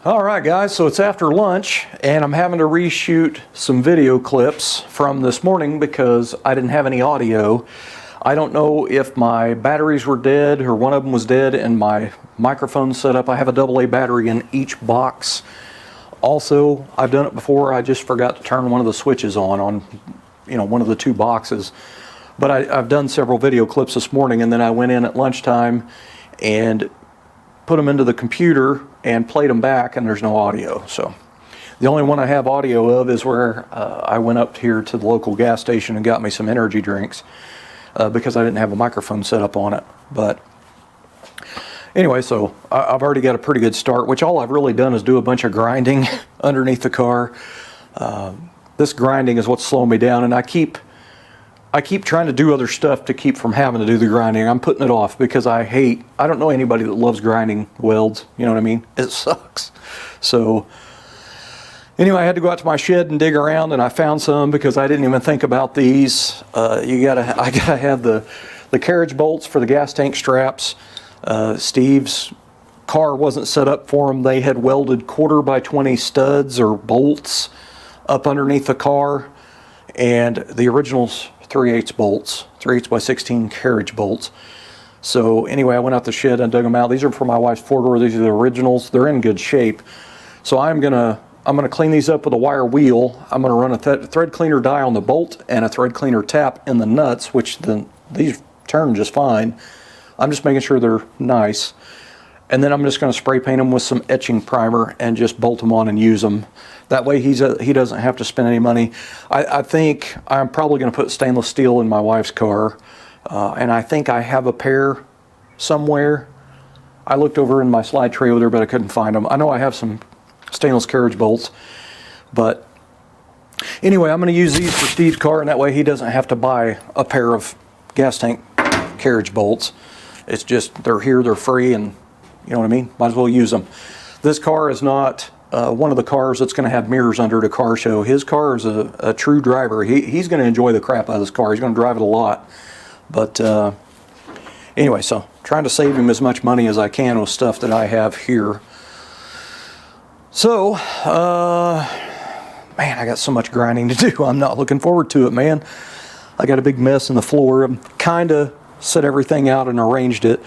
Alright guys, so it's after lunch and I'm having to reshoot some video clips from this morning because I didn't have any audio. I don't know if my batteries were dead or one of them was dead and my microphone setup. I have a AA battery in each box. Also, I've done it before, I just forgot to turn one of the switches on one of the two boxes. But I've done several video clips this morning, and then I went in at lunchtime and put them into the computer and played them back, and there's no audio. So the only one I have audio of is where I went up here to the local gas station and got me some energy drinks because I didn't have a microphone set up on it. But anyway, so I've already got a pretty good start, which all I've really done is do a bunch of grinding underneath the car. This grinding is what's slowing me down, and I keep trying to do other stuff to keep from having to do the grinding. I'm putting it off because I don't know anybody that loves grinding welds, you know what I mean? It sucks. So anyway, I had to go out to my shed and dig around, and I found some because I didn't even think about these. I gotta have the carriage bolts for the gas tank straps. Steve's car wasn't set up for them. They had welded 1/4x20 studs or bolts up underneath the car, and the originals 3/8 bolts, 3/8x16 carriage bolts. So anyway, I went out the shed and dug them out. These are for my wife's four-door. These are the originals. They're in good shape. So I'm gonna clean these up with a wire wheel. I'm gonna run a thread cleaner die on the bolt and a thread cleaner tap in the nuts, which these turn just fine. I'm just making sure they're nice. And then I'm just going to spray paint them with some etching primer and just bolt them on and use them. That way he doesn't have to spend any money. I think I'm probably going to put stainless steel in my wife's car. And I think I have a pair somewhere. I looked over in my slide tray over there, but I couldn't find them. I know I have some stainless carriage bolts. But anyway, I'm going to use these for Steve's car, and that way he doesn't have to buy a pair of gas tank carriage bolts. It's just, they're here, they're free, and you know what I mean? Might as well use them. This car is not one of the cars that's going to have mirrors under at a car show. His car is a true driver. He's going to enjoy the crap out of this car. He's going to drive it a lot. But anyway, so trying to save him as much money as I can with stuff that I have here. So, man, I got so much grinding to do. I'm not looking forward to it, man. I got a big mess in the floor. I'm kind of set everything out and arranged it.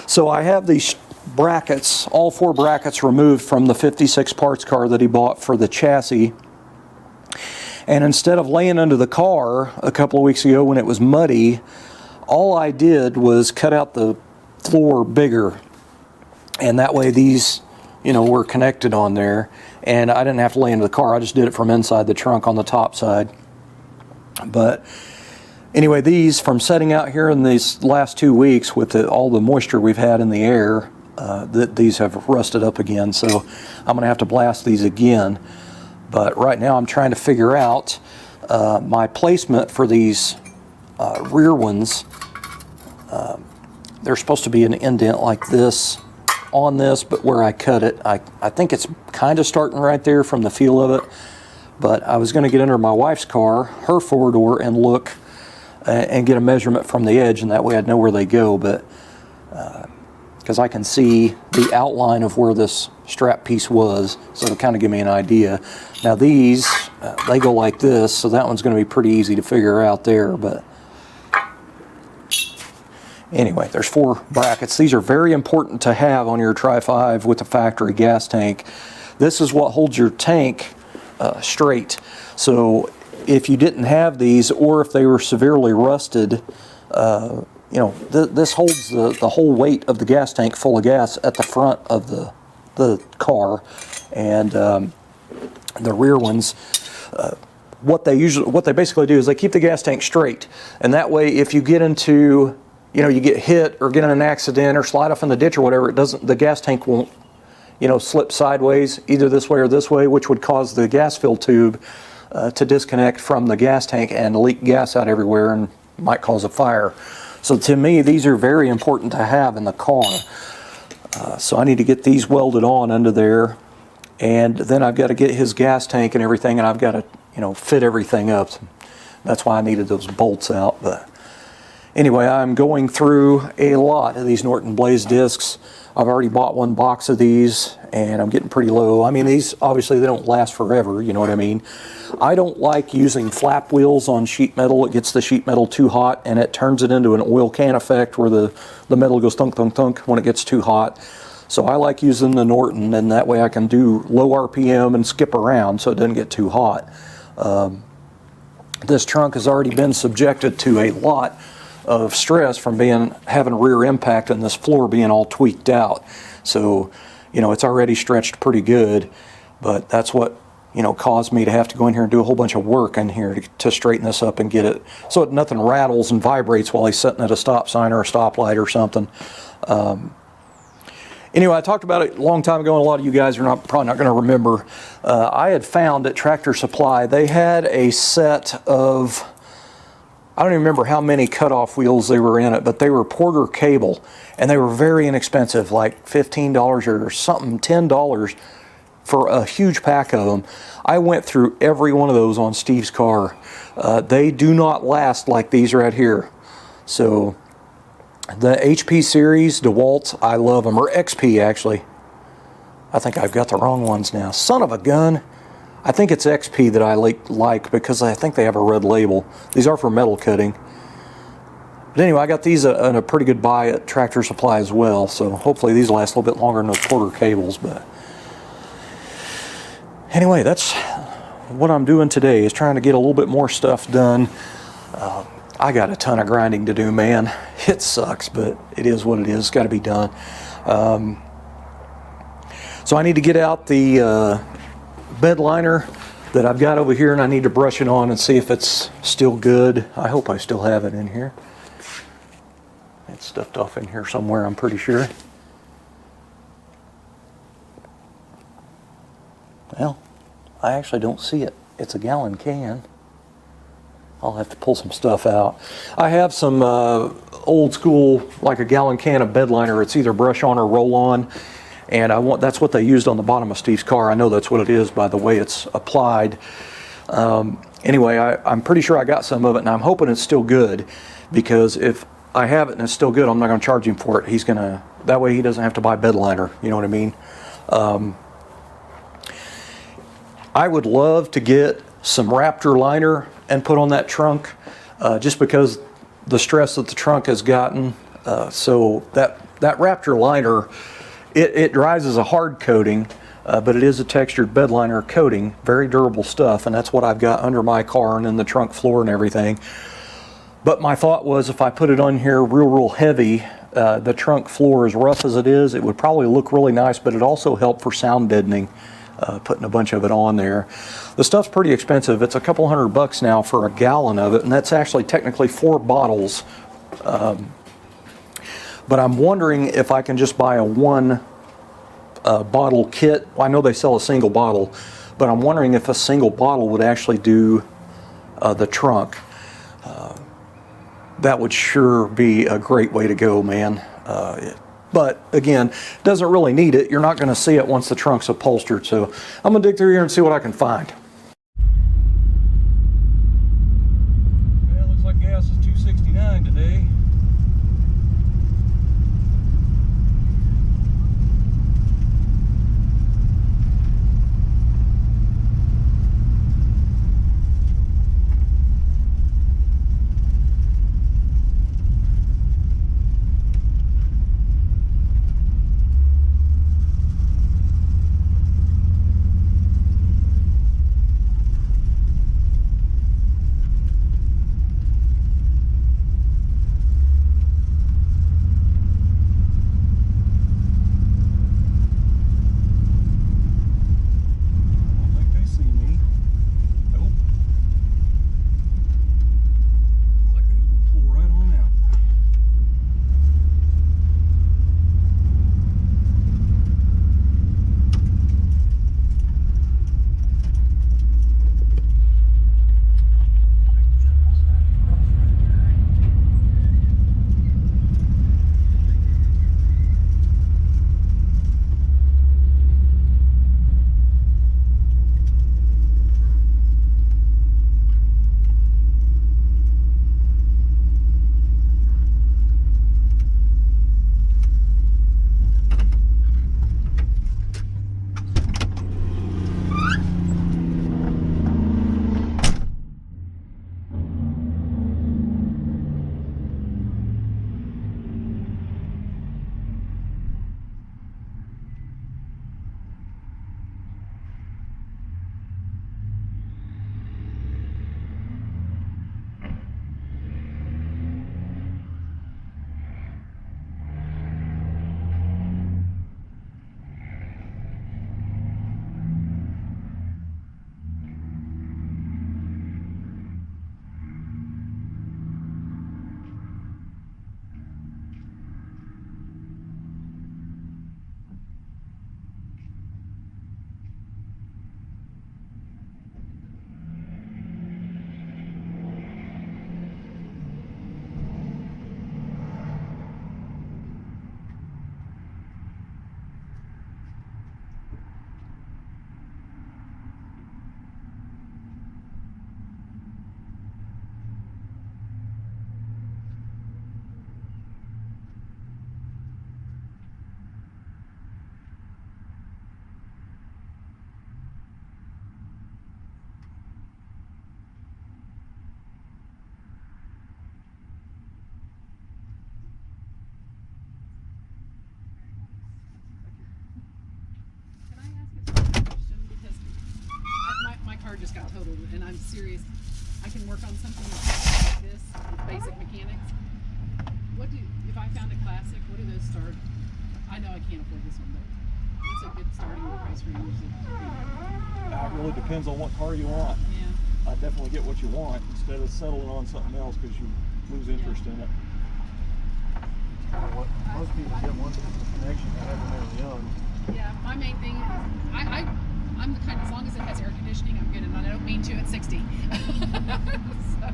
So I have these brackets, all 4 brackets removed from the 56 parts car that he bought for the chassis. And instead of laying under the car a couple of weeks ago when it was muddy, all I did was cut out the floor bigger. And that way these, were connected on there. And I didn't have to lay into the car. I just did it from inside the trunk on the top side. But anyway, these, from setting out here in these last 2 weeks with all the moisture we've had in the air, these have rusted up again, so I'm going to have to blast these again. But right now I'm trying to figure out my placement for these rear ones. There's supposed to be an indent like this on this, but where I cut it, I think it's kind of starting right there from the feel of it. But I was going to get under my wife's car, her four-door, and look and get a measurement from the edge, and that way I'd know where they go. But because I can see the outline of where this strap piece was, so it'll kind of give me an idea. Now these, they go like this, so that one's going to be pretty easy to figure out there. But anyway, there's 4 brackets. These are very important to have on your Tri-5 with the factory gas tank. This is what holds your tank straight. So if you didn't have these, or if they were severely rusted, this holds the whole weight of the gas tank full of gas at the front of the car. And the rear ones, what they basically do is they keep the gas tank straight, and that way if you get into, you get hit or get in an accident or slide off in the ditch or whatever, the gas tank won't slip sideways either this way or this way, which would cause the gas fill tube to disconnect from the gas tank and leak gas out everywhere and might cause a fire. So to me, these are very important to have in the car. So I need to get these welded on under there, and then I've got to get his gas tank and everything, and I've got to fit everything up. That's why I needed those bolts out. But Anyway, I'm going through a lot of these Norton Blaze discs. I've already bought one box of these, and I'm getting pretty low. I mean, these, obviously, they don't last forever, you know what I mean? I don't like using flap wheels on sheet metal. It gets the sheet metal too hot, and it turns it into an oil can effect where the metal goes thunk, thunk, thunk when it gets too hot. So I like using the Norton, and that way I can do low RPM and skip around so it doesn't get too hot. This trunk has already been subjected to a lot of stress from having rear impact and this floor being all tweaked out. So, you know, it's already stretched pretty good, but that's what, you know, caused me to have to go in here and do a whole bunch of work in here to straighten this up and get it so that nothing rattles and vibrates while he's sitting at a stop sign or a stoplight or something. Anyway, I talked about it a long time ago, and a lot of you guys are probably not going to remember. I had found at Tractor Supply, they had a set of, I don't even remember how many cutoff wheels they were in it, but they were Porter cable, and they were very inexpensive, like $15 or something, $10 for a huge pack of them. I went through every one of those on Steve's car. They do not last like these right here. So the HP series, DeWalt, I love them, or XP actually. I think I've got the wrong ones now. Son of a gun. I think it's XP that I like because I think they have a red label. These are for metal cutting. But anyway, I got these in a pretty good buy at Tractor Supply as well, so hopefully these last a little bit longer than those Porter cables. But anyway, that's what I'm doing today, is trying to get a little bit more stuff done. I got a ton of grinding to do, man. It sucks, but it is what it is. It's got to be done. So I need to get out the bed liner that I've got over here, and I need to brush it on and see if it's still good. I hope I still have it in here. It's stuffed off in here somewhere, I'm pretty sure. Well, I actually don't see it. It's a gallon can. I'll have to pull some stuff out. I have some old school, like a gallon can of bed liner. It's either brush on or roll on. And that's what they used on the bottom of Steve's car. I know that's what it is by the way it's applied. Anyway, I'm pretty sure I got some of it, and I'm hoping it's still good, because if I have it and it's still good, I'm not going to charge him for it. That way he doesn't have to buy bed liner, you know what I mean? I would love to get some Raptor liner and put on that trunk, just because the stress that the trunk has gotten. So that Raptor liner, it dries as a hard coating, but it is a textured bed liner coating, very durable stuff, and that's what I've got under my car and in the trunk floor and everything. But my thought was, if I put it on here real heavy, the trunk floor, as rough as it is, it would probably look really nice, but it also help for sound deadening, putting a bunch of it on there. The stuff's pretty expensive. It's a couple $100 now for a gallon of it, and that's actually technically 4 bottles. But I'm wondering if I can just buy a one bottle kit. I know they sell a single bottle, but I'm wondering if a single bottle would actually do the trunk. That would sure be a great way to go, man. But again, doesn't really need it. You're not going to see it once the trunk's upholstered. So I'm going to dig through here and see what I can find. Well, it looks like gas is $2.69 today. got totaled, and I'm serious. I can work on something like this with basic mechanics. If I found a classic, what do those start? I know I can't afford this one, but what's a good starting price range? It really depends on what car you want. Yeah. I definitely get what you want instead of settling on something else because you lose interest in it. What most people get once it's a connection they have when they're young. Yeah, my main thing is I'm the kind, as long as it has air conditioning, I'm good, and I don't mean to at 60. So,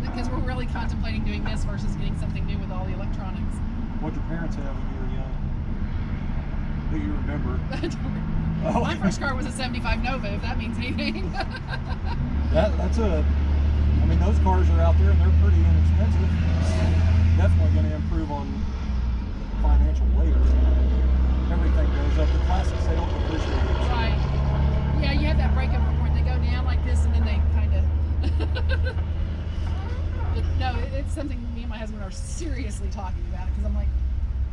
because we're really contemplating doing this versus getting something new with all the electronics. What did your parents have when you were young? Do you remember? I don't remember. Oh. My first car was a 75 Nova, if that means anything. I mean, those cars are out there and they're pretty inexpensive. Definitely going to improve on financial weight. Everything goes up. The classics, they don't appreciate it. Right. Yeah, you have that breakup point. They go down like this and then they kind of... No, it's something me and my husband are seriously talking about, because I'm like,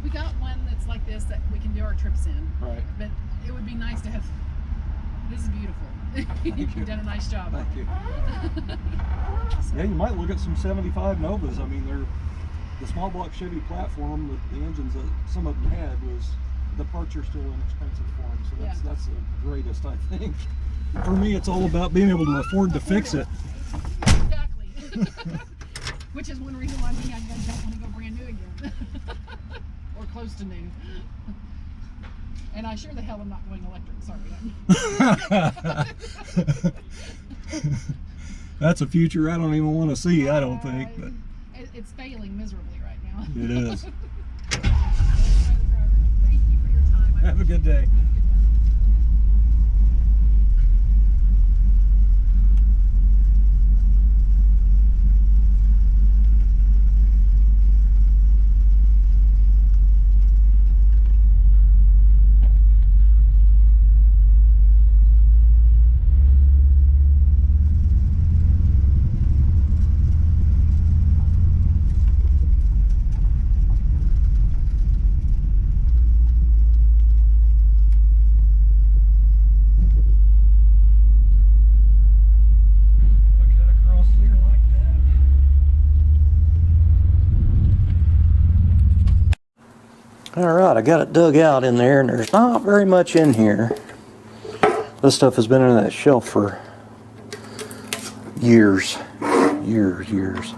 we got one that's like this that we can do our trips in. Right. But it would be nice to have... This is beautiful. You've done a nice job. Thank you. Yeah, you might look at some 75 Novas. I mean, they're the small block Chevy platform. The engines that some of them had the parts are still inexpensive for them. So that's the greatest, I think. For me, it's all about being able to afford to fix it. Exactly. Which is one reason why I don't want to go brand new again. Or close to new. And I sure the hell am not going electric, sorry. That's a future I don't even want to see, I don't think. But it's failing miserably right now. it is. Thank you for your time. Have a good day. Alright, I got it dug out in there, and there's not very much in here. This stuff has been in that shelf for years. Years.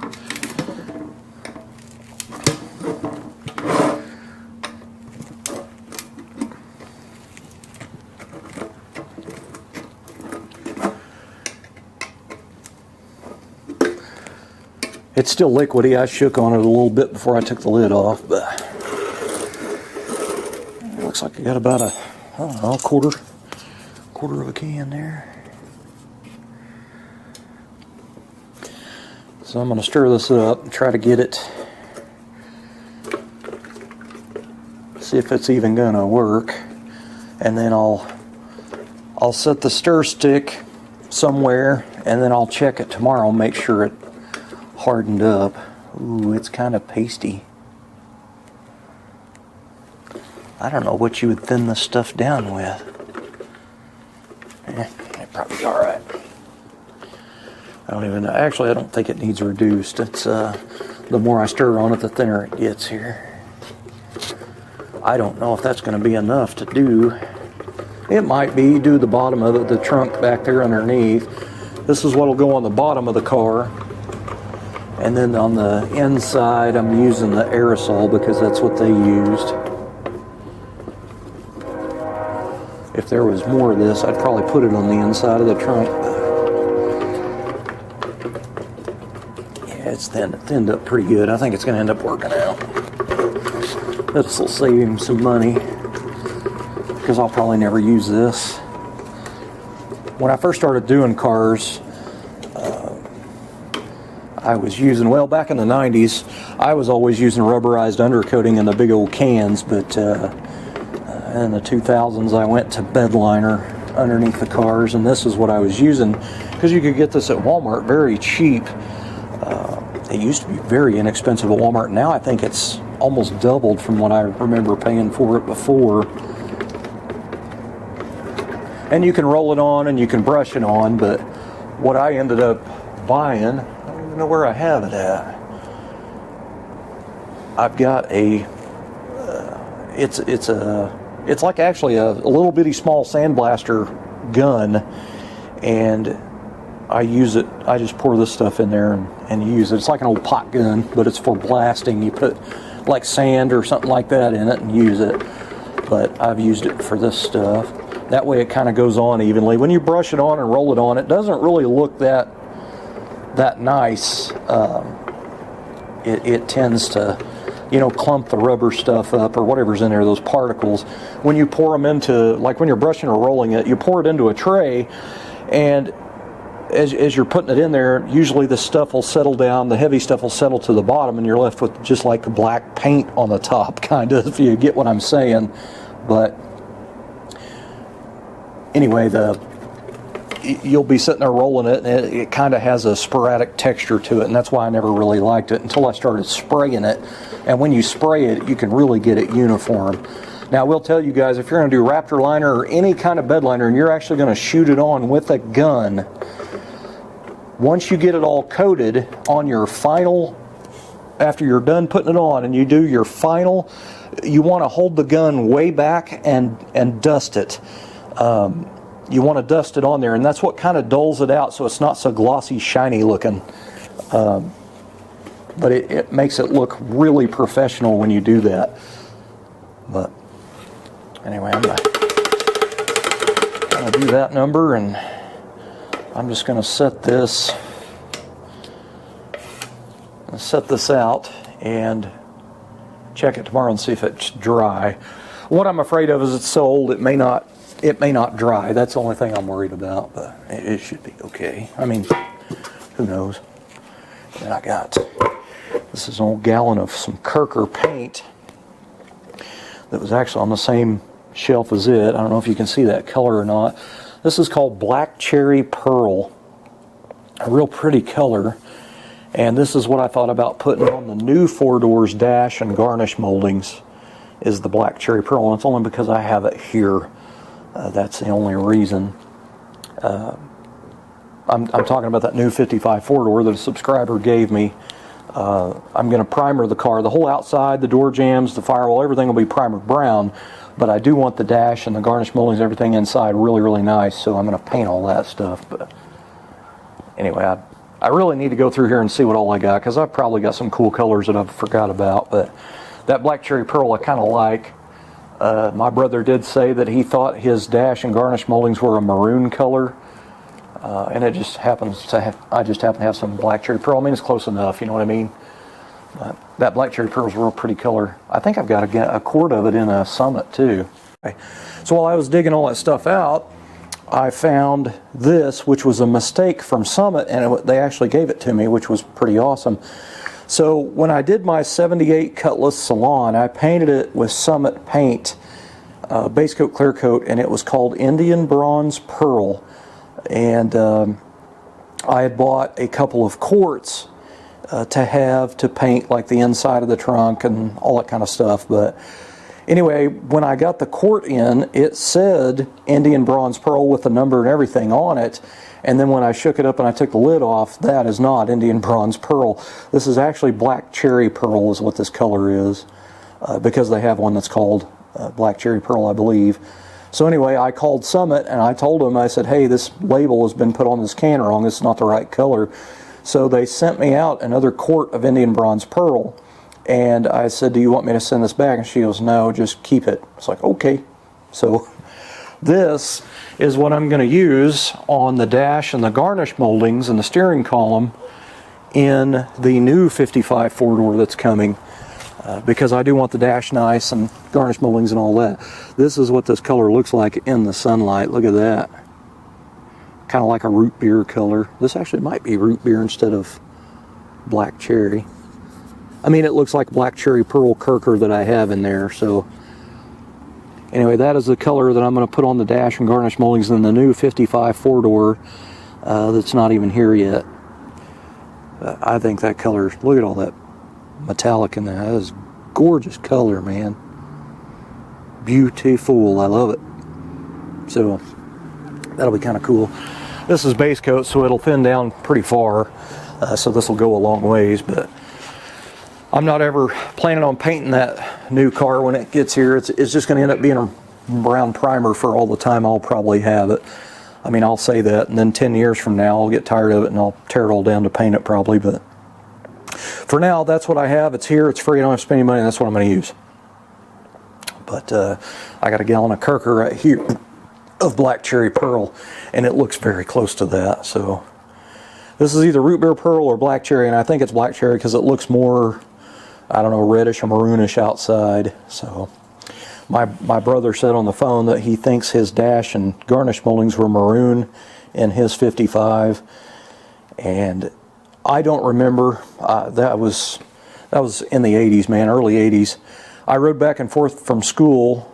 It's still liquidy. I shook on it a little bit before I took the lid off, but looks like I got about a, I don't know, quarter of a can there. So I'm going to stir this up and try to get it, see if it's even going to work, and then I'll set the stir stick somewhere, and then I'll check it tomorrow, make sure it hardened up. Ooh, it's kind of pasty. I don't know what you would thin this stuff down with. It'd probably be alright. I don't even know. Actually, I don't think it needs reduced. It's the more I stir on it, the thinner it gets here. I don't know if that's going to be enough to do. It might be. Do the bottom of it, the trunk back there underneath. This is what will go on the bottom of the car. And then on the inside, I'm using the aerosol because that's what they used. If there was more of this, I'd probably put it on the inside of the trunk. Yeah, it's thinned up pretty good. I think it's going to end up working out. This will save him some money because I'll probably never use this. When I first started doing cars, I was using, well, back in the 90s, I was always using rubberized undercoating in the big old cans, but in the 2000s I went to bedliner underneath the cars, and this is what I was using because you could get this at Walmart very cheap. It used to be very inexpensive at Walmart. Now I think it's almost doubled from what I remember paying for it before. And you can roll it on and you can brush it on, but what I ended up buying, I don't even know where I have it at. I've got a, it's like actually a little bitty small sandblaster gun, and I use it, I just pour this stuff in there and use it. It's like an old pot gun, but it's for blasting. You put like sand or something like that in it and use it. But I've used it for this stuff. That way it kind of goes on evenly. When you brush it on and roll it on, it doesn't really look that nice. It tends to, you know, clump the rubber stuff up or whatever's in there, those particles. When you pour them into, like when you're brushing or rolling it, you pour it into a tray, and as you're putting it in there, usually the stuff will settle down, the heavy stuff will settle to the bottom, and you're left with just like black paint on the top, kind of, if you get what I'm saying. But anyway, you'll be sitting there rolling it, and it kind of has a sporadic texture to it, and that's why I never really liked it until I started spraying it. And when you spray it, you can really get it uniform. Now, I will tell you guys, if you're going to do Raptor liner or any kind of bed liner, and you're actually going to shoot it on with a gun, once you get it all coated on your final, after you're done putting it on and you do your final, you want to hold the gun way back and dust it. You want to dust it on there, and that's what kind of dulls it out so it's not so glossy, shiny looking. But it makes it look really professional when you do that. But anyway, I'm going to do that number, and I'm just going to set this out and check it tomorrow and see if it's dry. What I'm afraid of is it's so old it may not dry. That's the only thing I'm worried about, but it should be okay. I mean, who knows? And I got, this is an old gallon of some Kirker paint that was actually on the same shelf as it. I don't know if you can see that color or not. This is called Black Cherry Pearl. A real pretty color. And this is what I thought about putting on the new 4-doors dash and garnish moldings, is the Black Cherry Pearl. And it's only because I have it here. That's the only reason. I'm talking about that new 55 4-door that a subscriber gave me. I'm going to primer the car. The whole outside, the door jambs, the firewall, everything will be primer brown. But I do want the dash and the garnish moldings, everything inside really, really nice. So I'm going to paint all that stuff. But anyway, I really need to go through here and see what all I got, because I've probably got some cool colors that I've forgot about. But that Black Cherry Pearl I kind of like. My brother did say that he thought his dash and garnish moldings were a maroon color. And it just happens to have, I just happen to have some Black Cherry Pearl. I mean, it's close enough, you know what I mean? But that Black Cherry Pearl is a real pretty color. I think I've got a quart of it in a Summit too. Okay. So while I was digging all that stuff out, I found this, which was a mistake from Summit, and they actually gave it to me, which was pretty awesome. So when I did my 78 Cutlass Salon, I painted it with Summit paint, base coat, clear coat, and it was called Indian Bronze Pearl. And I had bought a couple of quarts to paint like the inside of the trunk and all that kind of stuff. But anyway, when I got the quart in, it said Indian Bronze Pearl with the number and everything on it. And then when I shook it up and I took the lid off, that is not Indian Bronze Pearl. This is actually Black Cherry Pearl is what this color is, because they have one that's called Black Cherry Pearl, I believe. So anyway, I called Summit and I told them, I said, hey, this label has been put on this can wrong. This is not the right color. So they sent me out another quart of Indian Bronze Pearl. And I said, do you want me to send this back? And she goes, no, just keep it. It's like, okay. So this is what I'm going to use on the dash and the garnish moldings and the steering column in the new 55 4-door that's coming. Because I do want the dash nice and garnish moldings and all that. This is what this color looks like in the sunlight. Look at that. Kind of like a root beer color. This actually might be root beer instead of black cherry. I mean, it looks like Black Cherry Pearl Kirker that I have in there. So anyway, that is the color that I'm going to put on the dash and garnish moldings in the new 55 4-door that's not even here yet. I think that color, look at all that metallic in there. That is gorgeous color, man. Beautiful. I love it. So that'll be kind of cool. This is base coat, so it'll thin down pretty far. So this will go a long ways, but I'm not ever planning on painting that new car when it gets here. It's just going to end up being a brown primer for all the time I'll probably have it. I mean, I'll say that, and then 10 years from now I'll get tired of it and I'll tear it all down to paint it probably, but for now that's what I have. It's here, it's free, I don't have to spend any money, and that's what I'm going to use. But I got a gallon of Kirker right here of Black Cherry Pearl, and it looks very close to that. So this is either Root Beer Pearl or Black Cherry, and I think it's Black Cherry because it looks more, I don't know, reddish or maroonish outside. So my brother said on the phone that he thinks his dash and garnish moldings were maroon in his 55, and I don't remember. That was in the 80s, man, early 80s. I rode back and forth from school,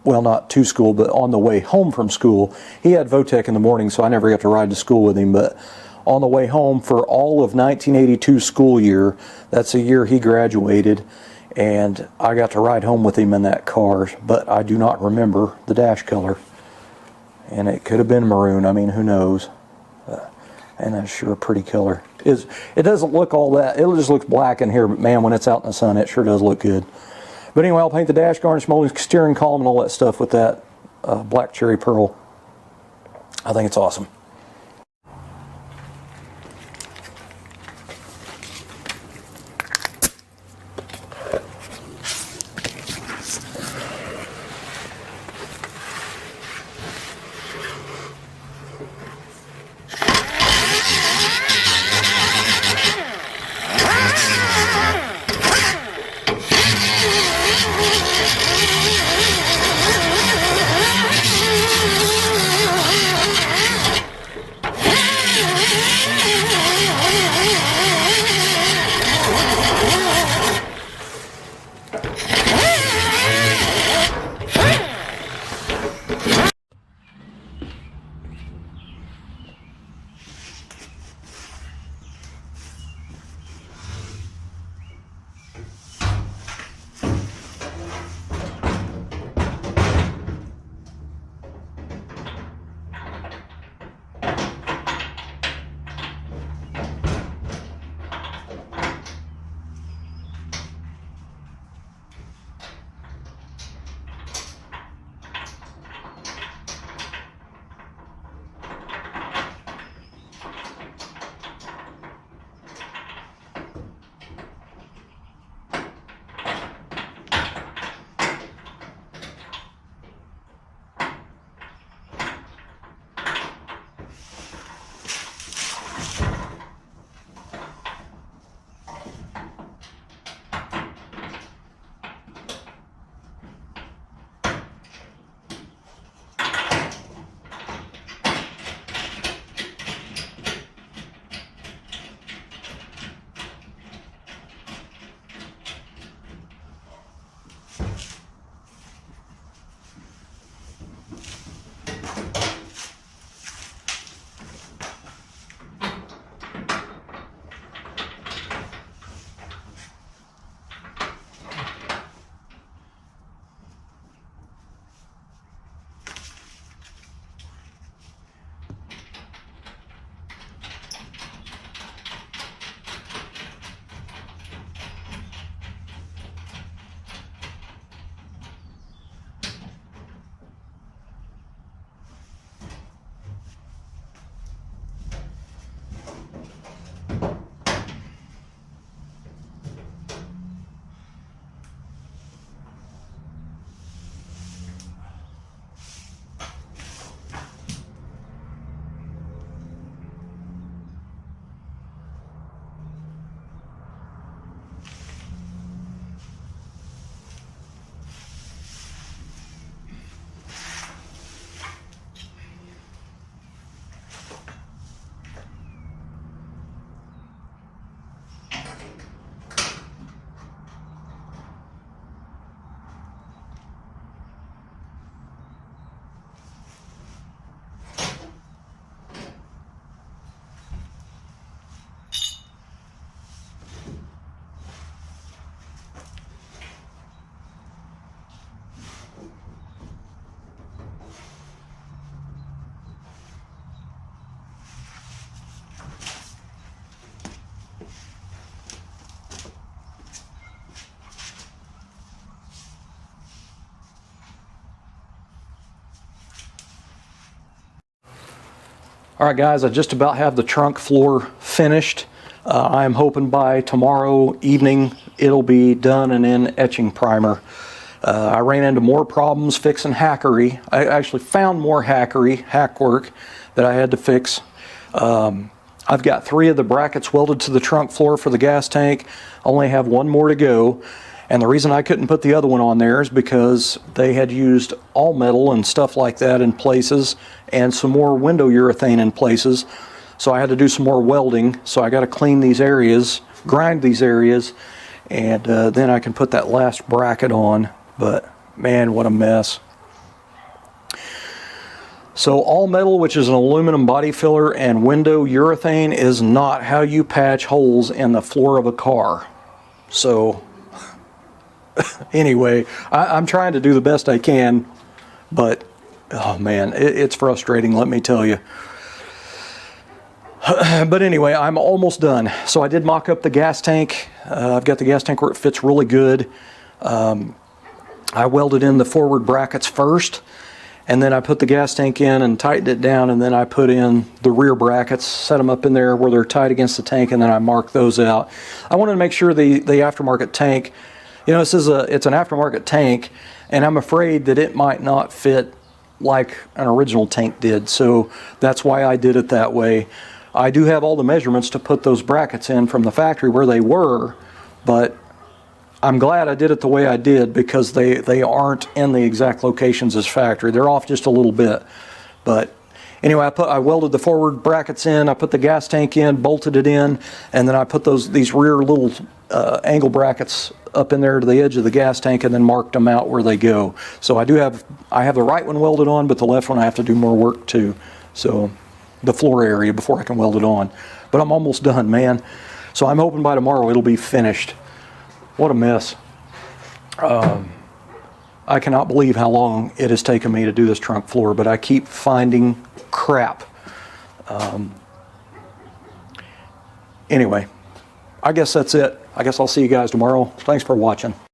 well, not to school, but on the way home from school. He had Votech in the morning, so I never got to ride to school with him, but on the way home for all of 1982 school year, that's the year he graduated, and I got to ride home with him in that car, but I do not remember the dash color. And it could have been maroon, I mean, who knows. And that's sure a pretty color. It doesn't look all that, it just looks black in here, but man, when it's out in the sun, it sure does look good. But anyway, I'll paint the dash, garnish moldings, steering column, and all that stuff with that Black Cherry Pearl. I think it's awesome. All right, guys, I just about have the trunk floor finished. I'm hoping by tomorrow evening it'll be done and in etching primer. I ran into more problems fixing hackery. I actually found more hackwork that I had to fix. I've got 3 of the brackets welded to the trunk floor for the gas tank. I only have 1 more to go. And the reason I couldn't put the other one on there is because they had used all metal and stuff like that in places, and some more window urethane in places. So I had to do some more welding. So I got to clean these areas, grind these areas, and then I can put that last bracket on. But man, what a mess. So all metal, which is an aluminum body filler, and window urethane is not how you patch holes in the floor of a car. So anyway, I'm trying to do the best I can, but oh man, it's frustrating, let me tell you. But anyway, I'm almost done. So I did mock up the gas tank. I've got the gas tank where it fits really good. I welded in the forward brackets first, and then I put the gas tank in and tightened it down, and then I put in the rear brackets, set them up in there where they're tight against the tank, and then I marked those out. I wanted to make sure the aftermarket tank, you know, it's an aftermarket tank, and I'm afraid that it might not fit like an original tank did, so that's why I did it that way. I do have all the measurements to put those brackets in from the factory where they were, but I'm glad I did it the way I did, because they aren't in the exact locations as factory. They're off just a little bit. But anyway, I welded the forward brackets in, I put the gas tank in, bolted it in, and then I put these rear little angle brackets up in there to the edge of the gas tank, and then marked them out where they go. So I have the right one welded on, but the left one I have to do more work to. So the floor area before I can weld it on. But I'm almost done, man. So I'm hoping by tomorrow it'll be finished. What a mess. I cannot believe how long it has taken me to do this trunk floor, but I keep finding crap. Anyway, I guess that's it. I guess I'll see you guys tomorrow. Thanks for watching.